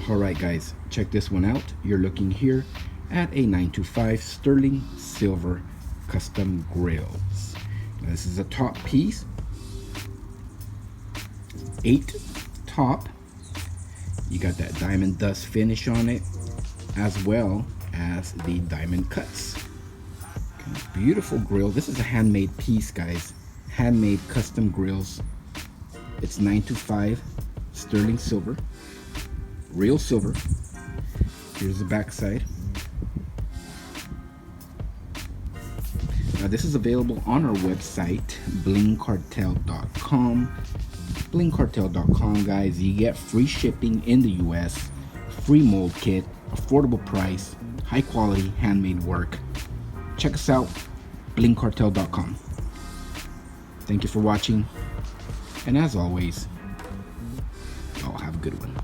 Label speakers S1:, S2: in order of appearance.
S1: Alright guys, check this one out. You're looking here at a 925 sterling silver custom Grillz. Now, this is a top piece, 8 top. You got that diamond dust finish on it, as well as the diamond cuts. Okay, beautiful grill. This is a handmade piece, guys. Handmade custom Grillz. It's 925 sterling silver, real silver. Here's the back side. Now this is available on our website, blingcartel.com. blingcartel.com, guys. You get free shipping in the US, free mold kit, affordable price, high quality handmade work. Check us out, blingcartel.com. Thank you for watching, and as always, y'all have a good one.